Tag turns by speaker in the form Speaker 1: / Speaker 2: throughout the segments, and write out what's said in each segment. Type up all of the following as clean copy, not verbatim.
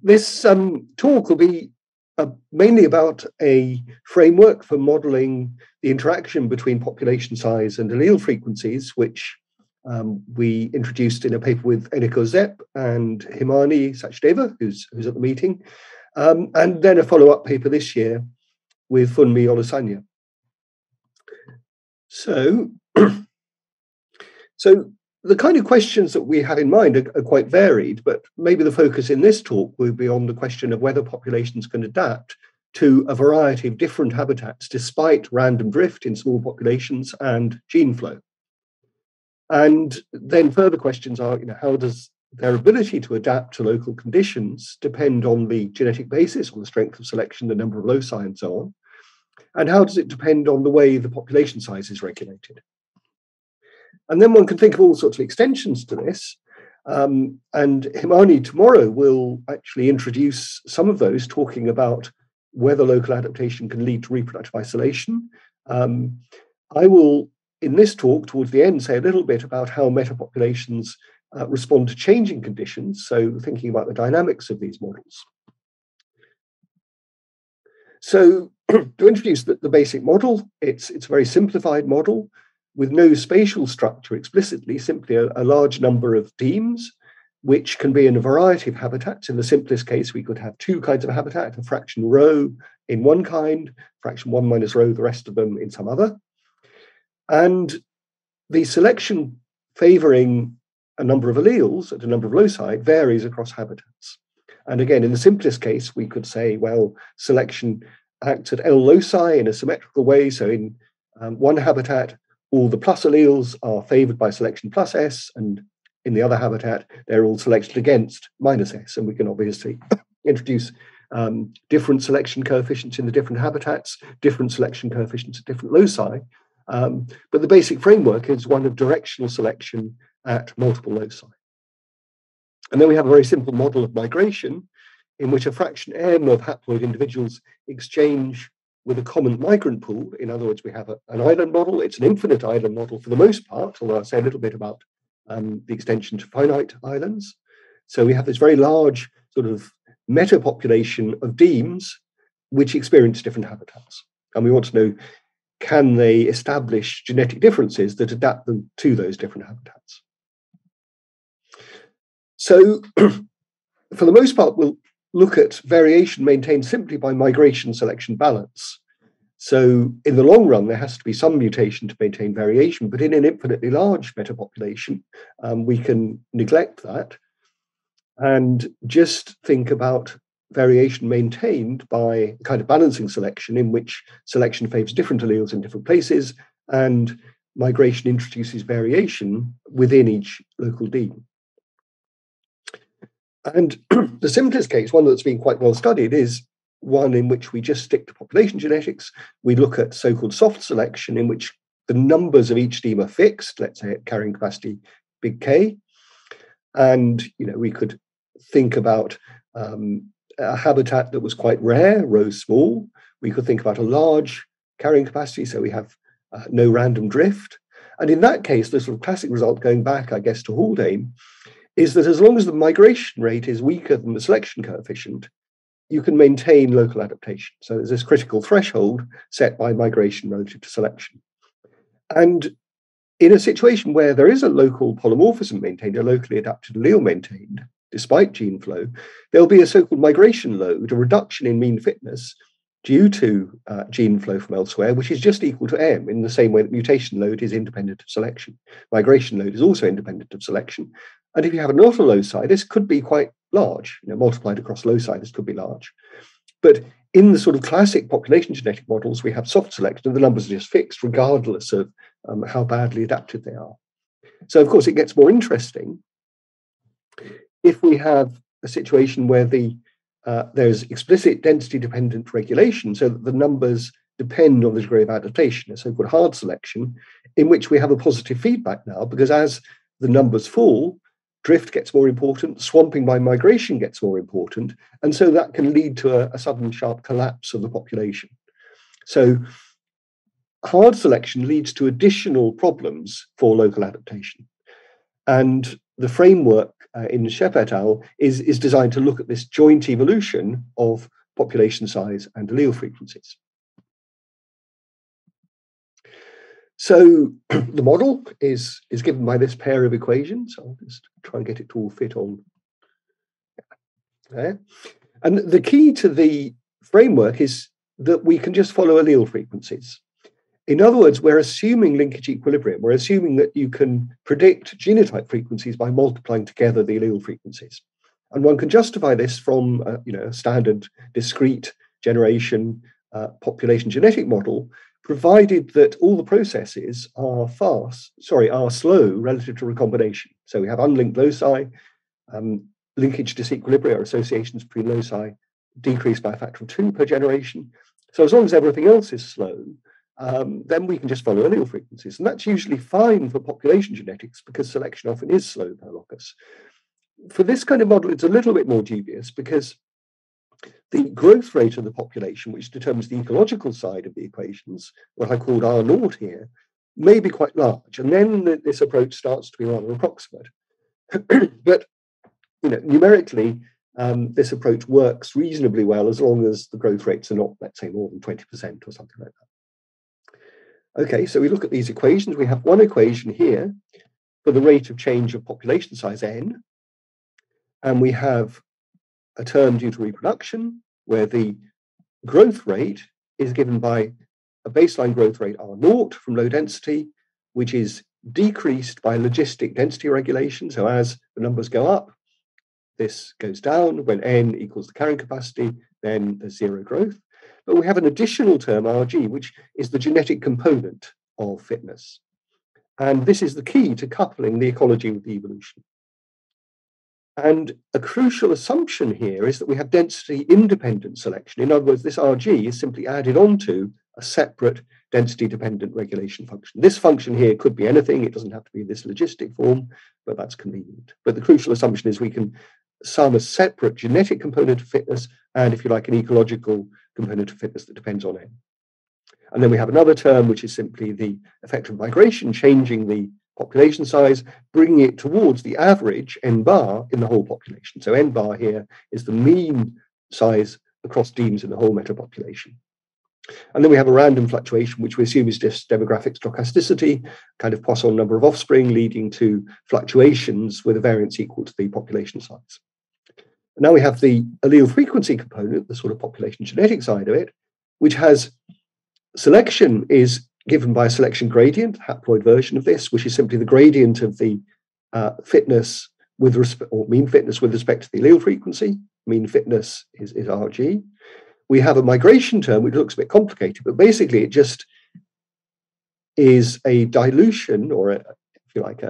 Speaker 1: This talk will be mainly about a framework for modeling the interaction between population size and allele frequencies, which we introduced in a paper with Eniko, Szep and Himani Sachdeva, who's at the meeting, and then a follow-up paper this year with Olusanya. So the kind of questions that we have in mind are quite varied, but maybe the focus in this talk will be on the question of whether populations can adapt to a variety of different habitats despite random drift in small populations and gene flow. And then further questions are, how does their ability to adapt to local conditions depend on the genetic basis, on the strength of selection, the number of loci, and so on? And how does it depend on the way the population size is regulated? And then one can think of all sorts of extensions to this. And Himani tomorrow will actually introduce some of those, talking about whether local adaptation can lead to reproductive isolation. I will, in this talk, towards the end, say a little bit about how metapopulations respond to changing conditions, so thinking about the dynamics of these models. So to introduce the basic model, it's a very simplified model with no spatial structure explicitly, simply a large number of demes, which can be in a variety of habitats. In the simplest case, we could have two kinds of habitat, a fraction rho in one kind, fraction 1 minus rho, the rest of them in some other. And the selection favoring a number of alleles at a number of loci varies across habitats. And again, in the simplest case, we could say, well, selection acts at L loci in a symmetrical way. So in one habitat, all the plus alleles are favored by selection plus S, and in the other habitat, they're all selected against minus S. And we can obviously introduce different selection coefficients in the different habitats, different selection coefficients at different loci. But the basic framework is one of directional selection at multiple loci. And then we have a very simple model of migration in which a fraction m of haploid individuals exchange with a common migrant pool. In other words, we have an island model. It's an infinite island model for the most part, although I'll say a little bit about the extension to finite islands. So we have this very large sort of metapopulation of demes which experience different habitats. And we want to know, can they establish genetic differences that adapt them to those different habitats? So for the most part, we'll look at variation maintained simply by migration selection balance. So in the long run, there has to be some mutation to maintain variation, but in an infinitely large metapopulation, we can neglect that and just think about variation maintained by kind of balancing selection in which selection favors different alleles in different places and migration introduces variation within each local deme. And the simplest case, one that's been quite well studied, is one in which we just stick to population genetics. We look at so-called soft selection, in which the numbers of each deme are fixed, let's say at carrying capacity big K. And we could think about a habitat that was quite rare, rho small. We could think about a large carrying capacity, so we have no random drift. And in that case, the sort of classic result, going back, I guess, to Haldane, is that as long as the migration rate is weaker than the selection coefficient, you can maintain local adaptation. So there's this critical threshold set by migration relative to selection. And in a situation where there is a local polymorphism maintained, a locally adapted allele maintained, despite gene flow, there'll be a so-called migration load, a reduction in mean fitness due to gene flow from elsewhere, which is just equal to m, in the same way that mutation load is independent of selection. Migration load is also independent of selection. And if you have a not a loci, this could be quite large. Multiplied across loci, this could be large. But in the sort of classic population genetic models, we have soft selection, and the numbers are just fixed regardless of how badly adapted they are. So, of course, it gets more interesting if we have a situation where there's explicit density-dependent regulation, so that the numbers depend on the degree of adaptation, a so-called hard selection, in which we have a positive feedback now, because as the numbers fall, drift gets more important, swamping by migration gets more important, and so that can lead to a sudden sharp collapse of the population. So hard selection leads to additional problems for local adaptation. And the framework in Szep et al. Is designed to look at this joint evolution of population size and allele frequencies. So the model is given by this pair of equations. I'll just try and get it to all fit on there. And the key to the framework is that we can just follow allele frequencies. In other words, we're assuming linkage equilibrium. We're assuming that you can predict genotype frequencies by multiplying together the allele frequencies. And one can justify this from a standard discrete generation population genetic model, provided that all the processes are slow relative to recombination. So we have unlinked loci, linkage disequilibria or associations between loci decrease by a factor of 2 per generation. So as long as everything else is slow, then we can just follow allele frequencies. And that's usually fine for population genetics because selection often is slow per locus. For this kind of model, it's a little bit more dubious because the growth rate of the population, which determines the ecological side of the equations, what I called R naught here, may be quite large. And then this approach starts to be rather approximate. But numerically, this approach works reasonably well as long as the growth rates are not, let's say, more than 20% or something like that. Okay, so we look at these equations. We have one equation here for the rate of change of population size n, and we have a term due to reproduction where the growth rate is given by a baseline growth rate R naught from low density, which is decreased by logistic density regulation. So as the numbers go up, this goes down. When n equals the carrying capacity, then there's zero growth. But we have an additional term, Rg, which is the genetic component of fitness. And this is the key to coupling the ecology with the evolution. And a crucial assumption here is that we have density-independent selection. In other words, this Rg is simply added onto a separate density-dependent regulation function. This function here could be anything. It doesn't have to be this logistic form, but that's convenient. But the crucial assumption is we can sum a separate genetic component of fitness and, if you like, an ecological component of fitness that depends on n. And then we have another term, which is simply the effect of migration, changing the population size, bringing it towards the average n bar in the whole population. So n bar here is the mean size across demes in the whole metapopulation. And then we have a random fluctuation, which we assume is just demographic stochasticity, kind of Poisson number of offspring, leading to fluctuations with a variance equal to the population size. And now we have the allele frequency component, the sort of population genetic side of it, which has selection is given by a selection gradient, haploid version of this, which is simply the gradient of the fitness with respect, or mean fitness with respect to the allele frequency. Mean fitness is Rg. We have a migration term, which looks a bit complicated, but basically it just is a dilution, or if you like,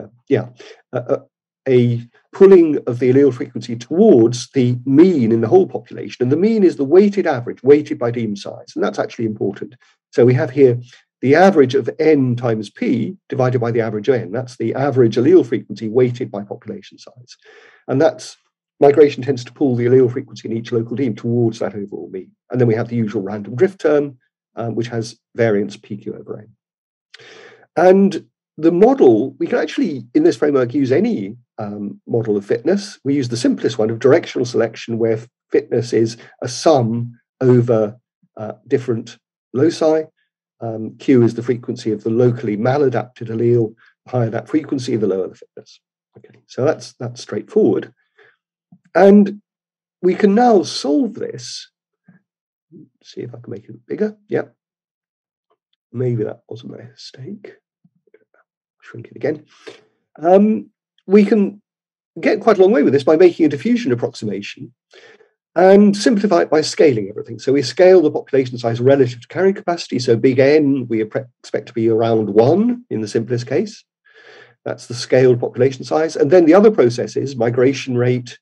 Speaker 1: a pulling of the allele frequency towards the mean in the whole population. And the mean is the weighted average, weighted by deme size. And that's actually important. So we have here the average of n times p divided by the average of n. That's the average allele frequency weighted by population size. And that's migration tends to pull the allele frequency in each local deme towards that overall mean. And then we have the usual random drift term, which has variance pq over n. And the model, we can actually, in this framework, use any model of fitness. We use the simplest one of directional selection, where fitness is a sum over different loci. Q is the frequency of the locally maladapted allele. The higher that frequency, the lower the fitness. Okay, so that's straightforward. And we can now solve this. Let's see if I can make it bigger. Yep. Maybe that was a mistake. Shrink it again. We can get quite a long way with this by making a diffusion approximation and simplify it by scaling everything. So we scale the population size relative to carrying capacity. So big N, we expect to be around 1 in the simplest case. That's the scaled population size. And then the other processes, migration rate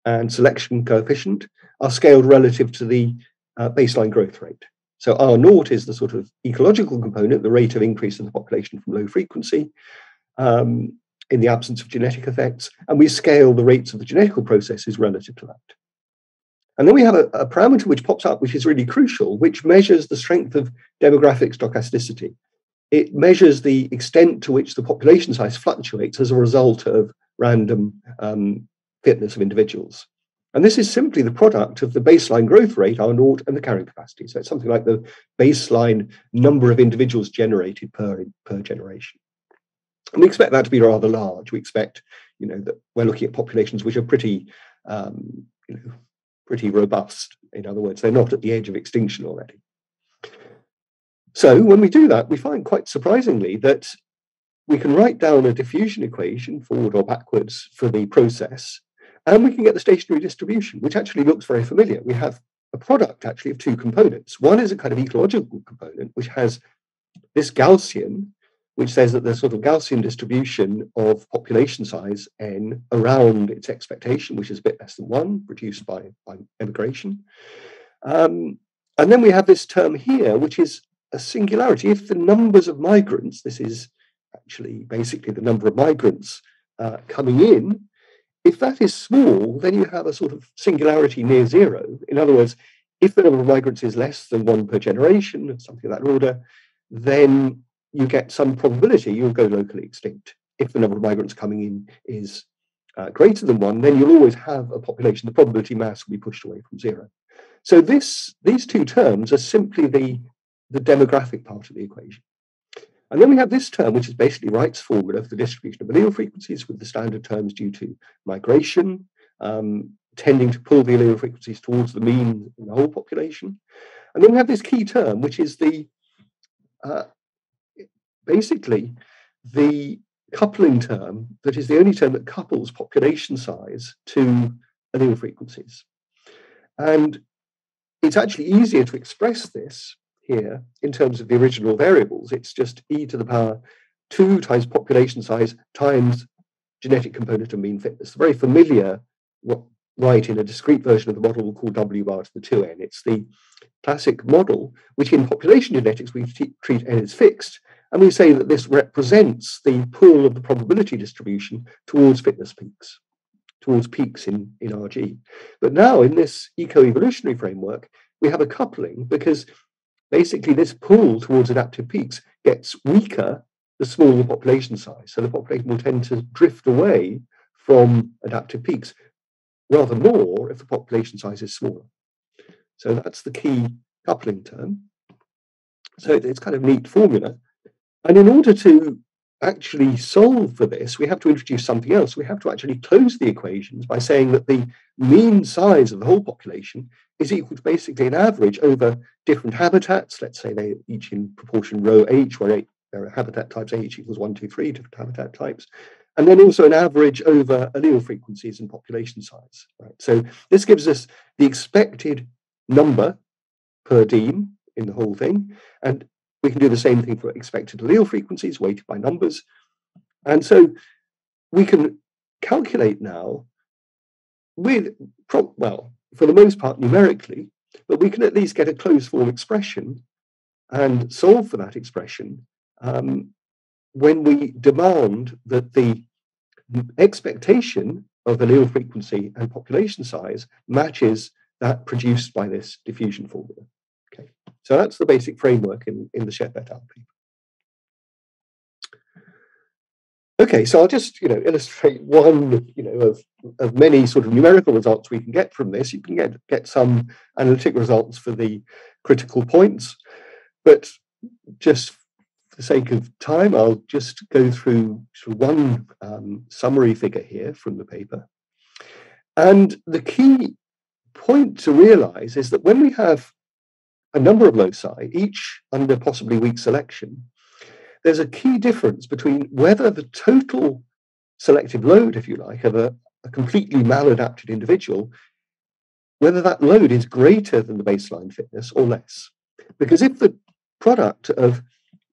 Speaker 1: and selection coefficient, are scaled relative to the baseline growth rate. So R naught is the sort of ecological component, the rate of increase in the population from low frequency in the absence of genetic effects. And we scale the rates of the genetical processes relative to that. And then we have a parameter which pops up, which is really crucial, which measures the strength of demographic stochasticity. It measures the extent to which the population size fluctuates as a result of random fitness of individuals. And this is simply the product of the baseline growth rate, R0, and the carrying capacity. So it's something like the baseline number of individuals generated per generation. And we expect that to be rather large. We expect, that we're looking at populations which are pretty, pretty robust. In other words, they're not at the edge of extinction already. So when we do that, we find quite surprisingly that we can write down a diffusion equation forward or backwards for the process, and we can get the stationary distribution, which actually looks very familiar. We have a product actually of two components. One is a kind of ecological component, which has this Gaussian, which says that there's sort of Gaussian distribution of population size n around its expectation, which is a bit less than 1, produced by emigration. And then we have this term here, which is a singularity. If the numbers of migrants, this is actually basically the number of migrants coming in, if that is small, then you have a sort of singularity near 0. In other words, if the number of migrants is less than 1 per generation, something of that order, then you get some probability you'll go locally extinct. If the number of migrants coming in is greater than 1, then you'll always have a population. The probability mass will be pushed away from 0. So these two terms are simply the demographic part of the equation. And then we have this term, which is basically Wright's formula for the distribution of allele frequencies, with the standard terms due to migration, tending to pull the allele frequencies towards the mean in the whole population. And then we have this key term, which is basically the coupling term that is the only term that couples population size to allele frequencies. And it's actually easier to express this here in terms of the original variables. It's just e to the power 2 times population size times genetic component of mean fitness. Very familiar, right, in a discrete version of the model we'll call w bar to the 2n. It's the classic model, which in population genetics we treat n as fixed, and we say that this represents the pull of the probability distribution towards fitness peaks, towards peaks in RG. But now in this eco-evolutionary framework, we have a coupling, because basically this pull towards adaptive peaks gets weaker the smaller the population size. So the population will tend to drift away from adaptive peaks rather more if the population size is smaller. So that's the key coupling term. So it's kind of a neat formula. And in order to actually solve for this, we have to introduce something else. We have to actually close the equations by saying that the mean size of the whole population is equal to basically an average over different habitats. Let's say they each in proportion rho h, where there are habitat types h equals 1, 2, 3 different habitat types. And then also an average over allele frequencies and population size. Right? So this gives us the expected number per deme in the whole thing. And we can do the same thing for expected allele frequencies weighted by numbers. And so we can calculate now with, well, for the most part numerically, but we can at least get a closed form expression and solve for that expression when we demand that the expectation of allele frequency and population size matches that produced by this diffusion formula. Okay, so that's the basic framework in the Szep et al. Paper. Okay, so I'll just illustrate one of many sort of numerical results we can get from this. You can get some analytic results for the critical points, but just for the sake of time, I'll just go through sort of one summary figure here from the paper. And the key point to realize is that when we have a number of loci, each under possibly weak selection, there's a key difference between whether the total selective load, if you like, of a completely maladapted individual, whether that load is greater than the baseline fitness or less. Because if the product of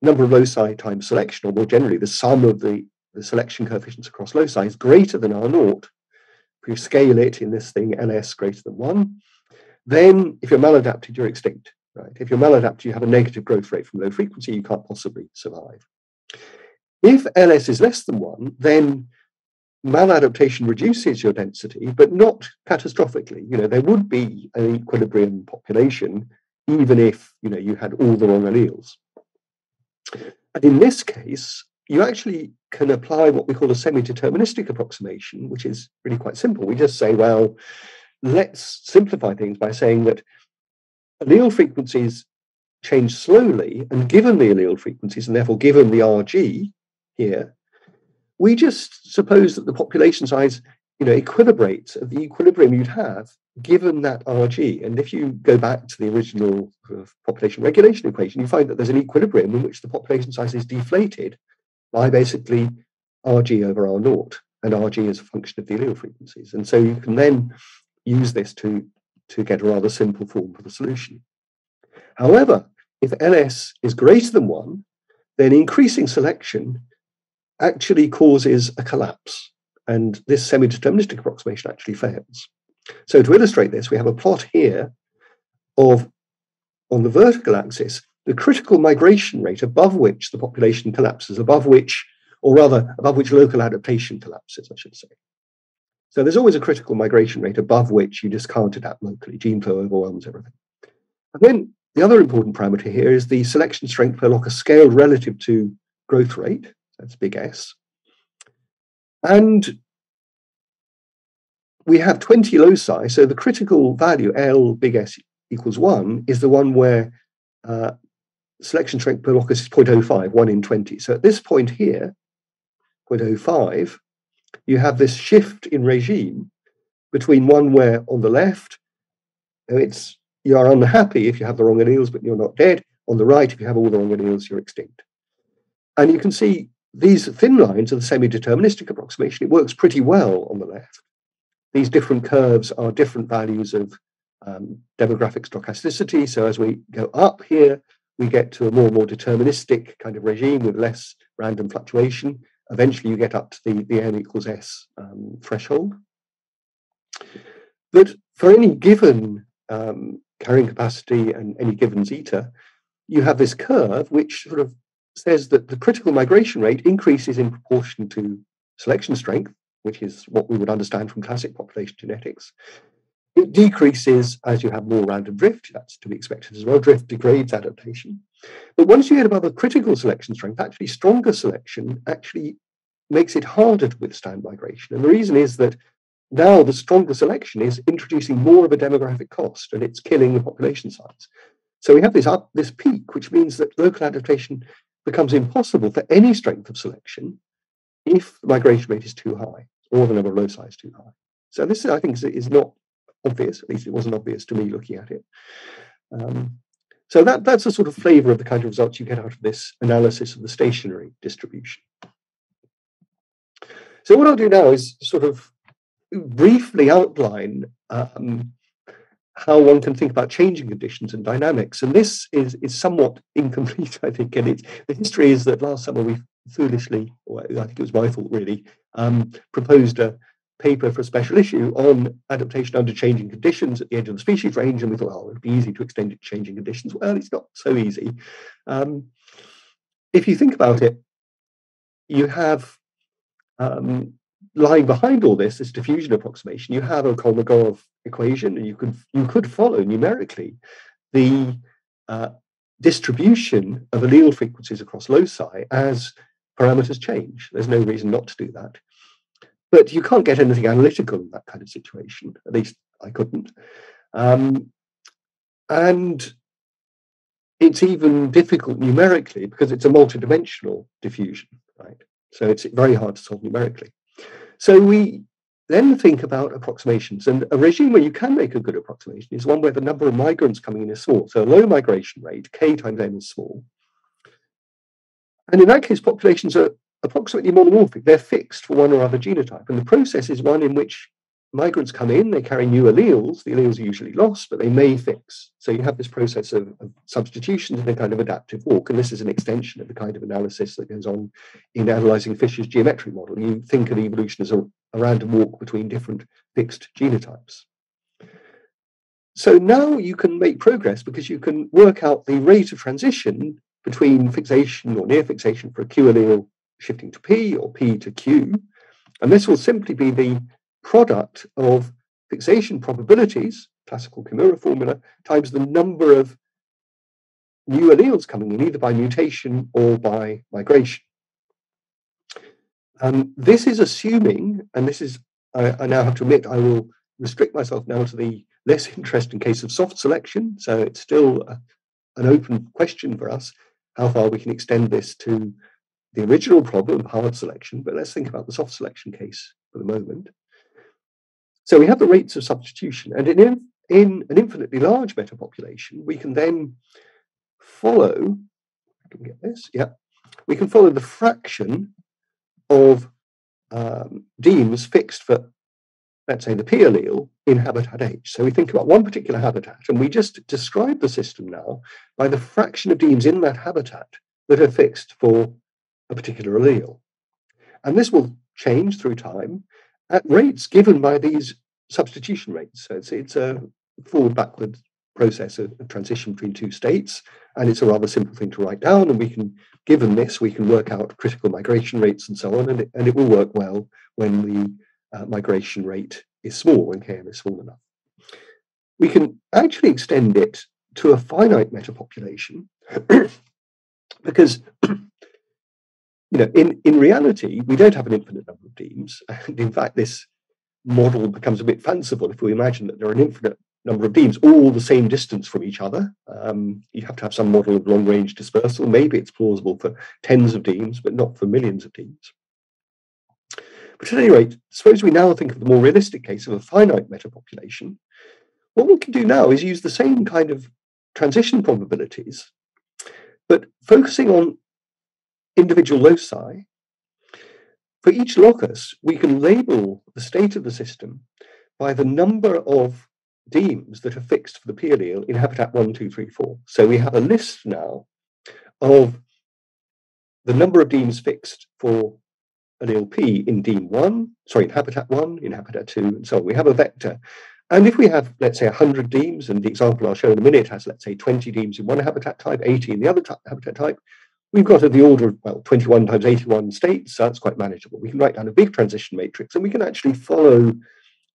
Speaker 1: number of loci times selection, or more generally the sum of the selection coefficients across loci is greater than R0, if you scale it in this thing ls greater than 1, then if you're maladapted, you're extinct. Right? If you're maladapted, you have a negative growth rate from low frequency, you can't possibly survive. If ls is less than 1, then maladaptation reduces your density, but not catastrophically. There would be an equilibrium population even if you had all the wrong alleles. And in this case, you actually can apply what we call a semi-deterministic approximation, which is really quite simple. We just say, well, let's simplify things by saying that allele frequencies change slowly, and given the allele frequencies, and therefore given the RG here, we just suppose that the population size, equilibrates at the equilibrium you'd have given that RG. And if you go back to the original sort of population regulation equation, you find that there's an equilibrium in which the population size is deflated by basically RG over R naught, and RG is a function of the allele frequencies. And so you can then use this to get a rather simple form for the solution. However, if LS is greater than 1, then increasing selection actually causes a collapse, and this semi-deterministic approximation actually fails. So to illustrate this, we have a plot here of, on the vertical axis, the critical migration rate above which the population collapses, above which local adaptation collapses, I should say. So there's always a critical migration rate above which you just can't adapt locally. Gene flow overwhelms everything. And then the other important parameter here is the selection strength per locus scaled relative to growth rate. That's big S. And we have 20 loci, so the critical value, L big S equals 1, is the one where selection strength per locus is 0.05, 1 in 20. So at this point here, 0.05, you have this shift in regime between one where on the left, you are unhappy if you have the wrong alleles, but you're not dead. On the right, if you have all the wrong alleles, you're extinct. And you can see these thin lines are the semi-deterministic approximation. It works pretty well on the left. These different curves are different values of demographic stochasticity. So as we go up here, we get to a more and more deterministic kind of regime with less random fluctuation. Eventually, you get up to the n equals s threshold. But for any given carrying capacity and any given zeta, you have this curve which sort of says that the critical migration rate increases in proportion to selection strength, which is what we would understand from classic population genetics. It decreases as you have more random drift. That's to be expected as well. Drift degrades adaptation. But once you get above a critical selection strength, actually stronger selection actually makes it harder to withstand migration. And the reason is that now the stronger selection is introducing more of a demographic cost, and it's killing the population size. So we have this peak, which means that local adaptation becomes impossible for any strength of selection if the migration rate is too high or the number of loci is too high. So this, I think, is not obvious. At least it wasn't obvious to me looking at it. So that's a sort of flavor of the kind of results you get out of this analysis of the stationary distribution. So what I'll do now is sort of briefly outline how one can think about changing conditions and dynamics. And this is somewhat incomplete, I think. And the history is that last summer we foolishly, or I think it was my fault really, proposed a paper for a special issue on adaptation under changing conditions at the edge of the species range. And we thought, oh, it'd be easy to extend it to changing conditions. Well, it's not so easy. If you think about it, you have lying behind all this diffusion approximation, you have a Kolmogorov equation, and you could follow numerically the distribution of allele frequencies across loci as parameters change. There's no reason not to do that. But you can't get anything analytical in that kind of situation. At least I couldn't. And it's even difficult numerically because it's a multidimensional diffusion, right? So it's very hard to solve numerically. So we then think about approximations, and a regime where you can make a good approximation is one where the number of migrants coming in is small. So a low migration rate, k times n is small. And in that case, populations are approximately monomorphic. They're fixed for one or other genotype. And the process is one in which migrants come in, they carry new alleles. The alleles are usually lost, but they may fix. So you have this process of substitution and a kind of adaptive walk. And this is an extension of the kind of analysis that goes on in analyzing Fisher's geometric model. You think of evolution as a random walk between different fixed genotypes. So now you can make progress because you can work out the rate of transition between fixation or near fixation for a Q allele shifting to P or P to Q. And this will simply be the product of fixation probabilities, classical Kimura formula, times the number of new alleles coming in, either by mutation or by migration. This is assuming, and this is, I now have to admit, I will restrict myself now to the less interesting case of soft selection. So it's still an open question for us, how far we can extend this to the original problem of hard selection. But let's think about the soft selection case for the moment. So we have the rates of substitution, and in an infinitely large metapopulation, we can then follow, I can get this, yeah, we can follow the fraction of demes fixed for, let's say, the P allele in habitat H. So we think about one particular habitat, and we just describe the system now by the fraction of demes in that habitat that are fixed for a particular allele. And this will change through time at rates given by these substitution rates. So it's a forward-backward process of transition between two states, and it's a rather simple thing to write down, and we can, given this, we can work out critical migration rates and so on, and it will work well when the migration rate is small, when km is small enough. We can actually extend it to a finite metapopulation because in reality, we don't have an infinite number of demes, and in fact, this model becomes a bit fanciful if we imagine that there are an infinite number of demes, all the same distance from each other. You have to have some model of long-range dispersal. Maybe it's plausible for tens of demes, but not for millions of demes. But at any rate, suppose we now think of the more realistic case of a finite metapopulation. What we can do now is use the same kind of transition probabilities, but focusing on individual loci. For each locus, we can label the state of the system by the number of demes that are fixed for the P allele in habitat 1, 2, 3, 4. So we have a list now of the number of demes fixed for allele P in in habitat 1, in habitat 2, and so on. We have a vector. And if we have, let's say, 100 demes, and the example I'll show in a minute has, let's say, 20 demes in one habitat type, 80 in the other habitat type, we've got at the order of, well, 21 times 81 states, so that's quite manageable. We can write down a big transition matrix, and we can actually follow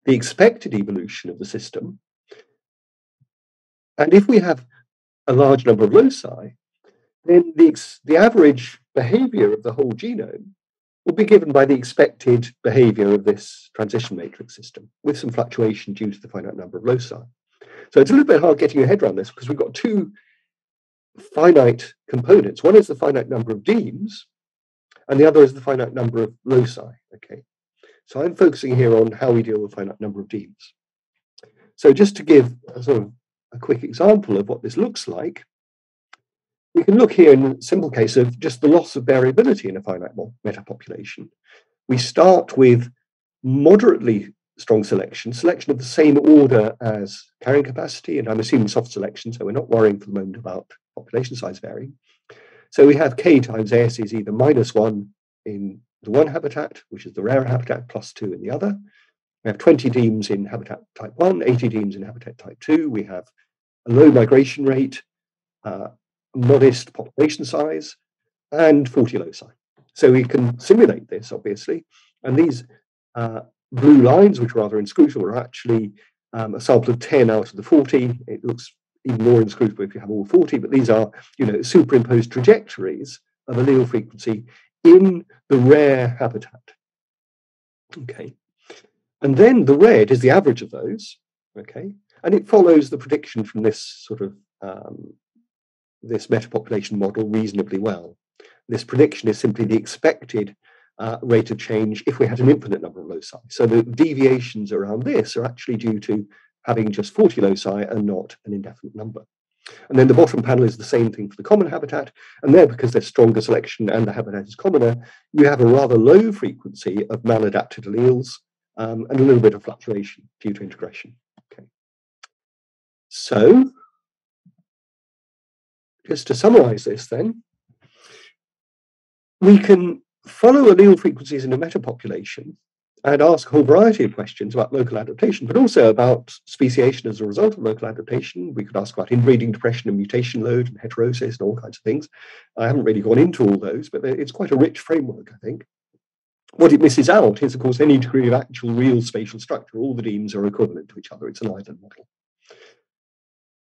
Speaker 1: the expected evolution of the system. And if we have a large number of loci, then the average behavior of the whole genome will be given by the expected behavior of this transition matrix system, with some fluctuation due to the finite number of loci. So it's a little bit hard getting your head around this because we've got two finite components. One is the finite number of demes, and the other is the finite number of loci. Okay, so I'm focusing here on how we deal with finite number of demes. So just to give a sort of a quick example of what this looks like, we can look here in a simple case of just the loss of variability in a finite metapopulation. We start with moderately strong selection of the same order as carrying capacity, and I'm assuming soft selection, so we're not worrying for the moment about population size varying. So we have k times s is either -1 in the one habitat, which is the rarer habitat, +2 in the other. We have 20 demes in habitat type 1, 80 demes in habitat type 2. We have a low migration rate, modest population size, and 40 loci. So we can simulate this, obviously, and these blue lines, which are rather inscrutable, are actually a sample of 10 out of the 40. It looks even more inscrutable if you have all 40, but these are, superimposed trajectories of allele frequency in the rare habitat. Okay, and then the red is the average of those. Okay, and it follows the prediction from this sort of this metapopulation model reasonably well. This prediction is simply the expected rate of change if we had an infinite number of loci. So the deviations around this are actually due to having just 40 loci and not an indefinite number. And then the bottom panel is the same thing for the common habitat. And there, because there's stronger selection and the habitat is commoner, you have a rather low frequency of maladapted alleles and a little bit of fluctuation due to integration. Okay. So, just to summarize this then, we can follow allele frequencies in a metapopulation and ask a whole variety of questions about local adaptation, but also about speciation as a result of local adaptation. We could ask about inbreeding depression and mutation load and heterosis and all kinds of things. I haven't really gone into all those, but it's quite a rich framework, I think. What it misses out is, of course, any degree of actual real spatial structure. All the demes are equivalent to each other. It's an island model.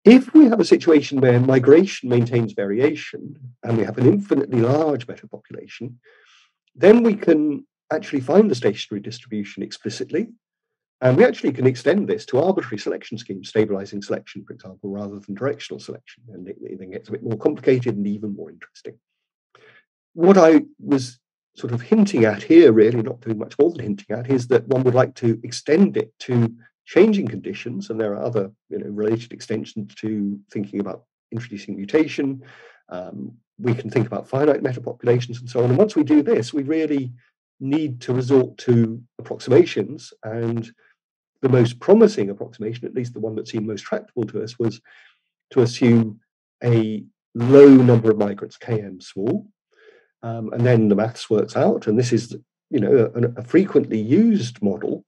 Speaker 1: If we have a situation where migration maintains variation and we have an infinitely large metapopulation, then we can actually find the stationary distribution explicitly. And we actually can extend this to arbitrary selection schemes, stabilizing selection, for example, rather than directional selection. And it then gets a bit more complicated and even more interesting. What I was sort of hinting at here, really, not doing much more than hinting at, is that one would like to extend it to changing conditions. And there are other related extensions to thinking about introducing mutation. We can think about finite metapopulations and so on. And once we do this, we really need to resort to approximations. And the most promising approximation, at least the one that seemed most tractable to us, was to assume a low number of migrants, km small, and then the maths works out. And this is, a frequently used model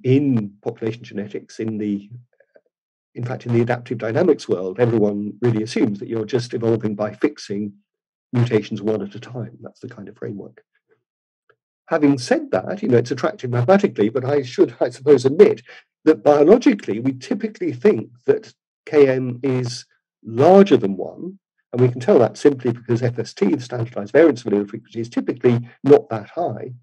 Speaker 1: in population genetics. In fact, in the adaptive dynamics world, everyone really assumes that you're just evolving by fixing mutations one at a time. That's the kind of framework. Having said that, it's attractive mathematically, but I should, I suppose, admit that biologically, we typically think that Km is larger than 1, and we can tell that simply because FST, the standardized variance of allele frequency, is typically not that high.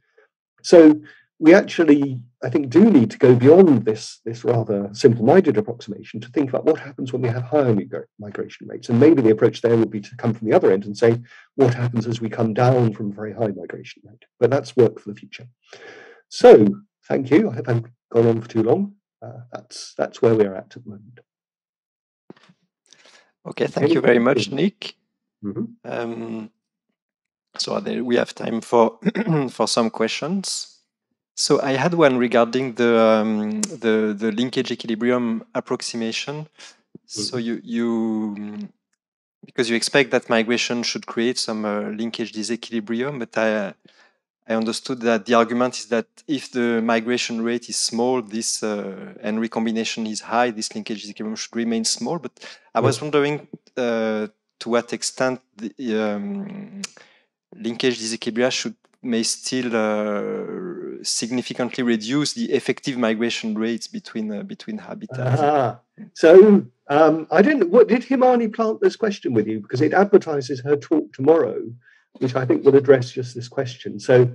Speaker 1: So we actually, I think, do need to go beyond this rather simple-minded approximation to think about what happens when we have higher migration rates. And maybe the approach there would be to come from the other end and say, what happens as we come down from a very high migration rate? But that's work for the future. So thank you. I hope I've gone on for too long. That's where we are at the moment.
Speaker 2: Okay, thank you very much, Nick.
Speaker 1: Mm-hmm.
Speaker 2: So we have time for for some questions. So I had one regarding the linkage equilibrium approximation. So you because you expect that migration should create some linkage disequilibrium, but I understood that the argument is that if the migration rate is small, this Henri combination is high, this linkage disequilibrium should remain small. But I was wondering to what extent the linkage disequilibria may still significantly reduce the effective migration rates between habitats.
Speaker 1: So I don't know, what did Himani plant this question with you? Because it advertises her talk tomorrow, which I think will address just this question. So,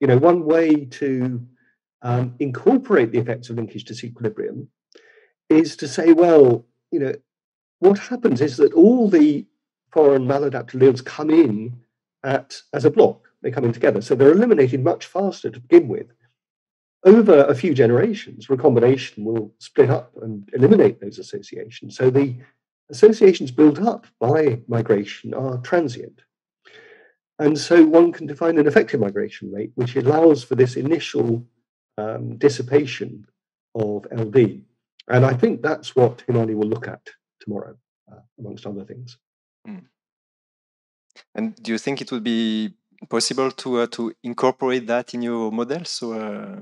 Speaker 1: one way to incorporate the effects of linkage disequilibrium is to say, well, what happens is that all the foreign maladapted alleles come in as a block. They come in together. So they're eliminated much faster to begin with. Over a few generations, recombination will split up and eliminate those associations. So the associations built up by migration are transient. And so one can define an effective migration rate, which allows for this initial dissipation of LD. And I think that's what Himani will look at tomorrow, amongst other things.
Speaker 2: And do you think it would be possible to incorporate that in your model? So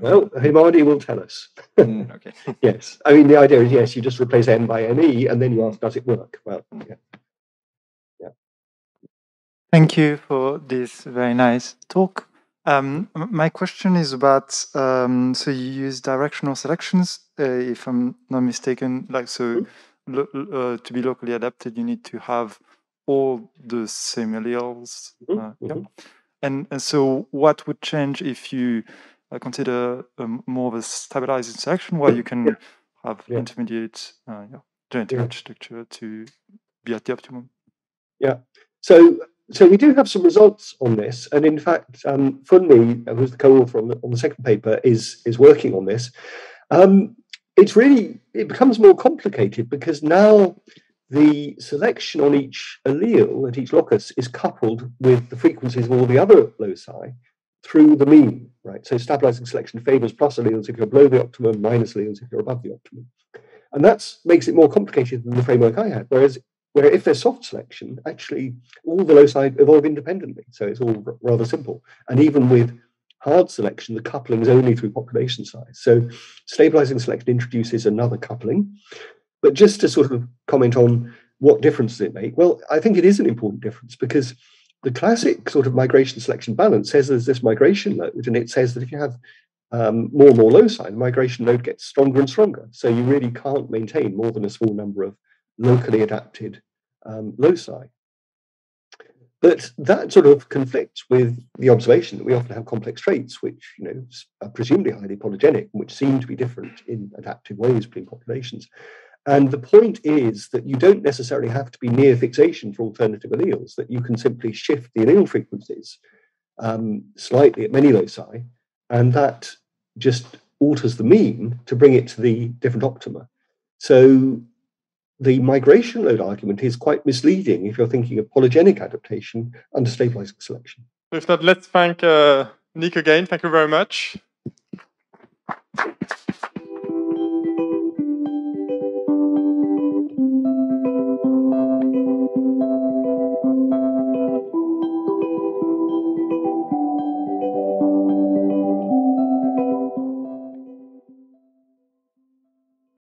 Speaker 1: well, Himani will tell us.
Speaker 2: Okay.
Speaker 1: Yes, I mean the idea is yes, you just replace n by ne, and then you ask, does it work? Well, yeah.
Speaker 3: Thank you for this very nice talk. My question is about so you use directional selections, if I'm not mistaken. Like so, to be locally adapted, you need to have all the same alleles. Yeah. And so, what would change if you consider more of a stabilizing selection, where you can have intermediate genetic architecture to be at the optimum?
Speaker 1: Yeah. So we do have some results on this, and in fact, Funmi, who's the co-author on the second paper, is working on this. It becomes more complicated because now the selection on each allele at each locus is coupled with the frequencies of all the other loci through the mean, right? So stabilizing selection favors plus alleles if you're below the optimum, minus alleles if you're above the optimum. And that makes it more complicated than the framework I had, where if there's soft selection, actually all the loci evolve independently. So it's all rather simple. And even with hard selection, the coupling is only through population size. So stabilizing selection introduces another coupling. But just to sort of comment on what difference does it make? Well, I think it is an important difference because the classic sort of migration selection balance says there's this migration load, and it says that if you have more and more loci, the migration load gets stronger and stronger. So you really can't maintain more than a small number of locally adapted loci. But that sort of conflicts with the observation that we often have complex traits, which are presumably highly polygenic, and which seem to be different in adaptive ways between populations. And the point is that you don't necessarily have to be near fixation for alternative alleles, that you can simply shift the allele frequencies slightly at many loci, and that just alters the mean to bring it to the different optima. So the migration load argument is quite misleading if you're thinking of polygenic adaptation under stabilizing selection.
Speaker 4: If not, let's thank Nick again. Thank you very much.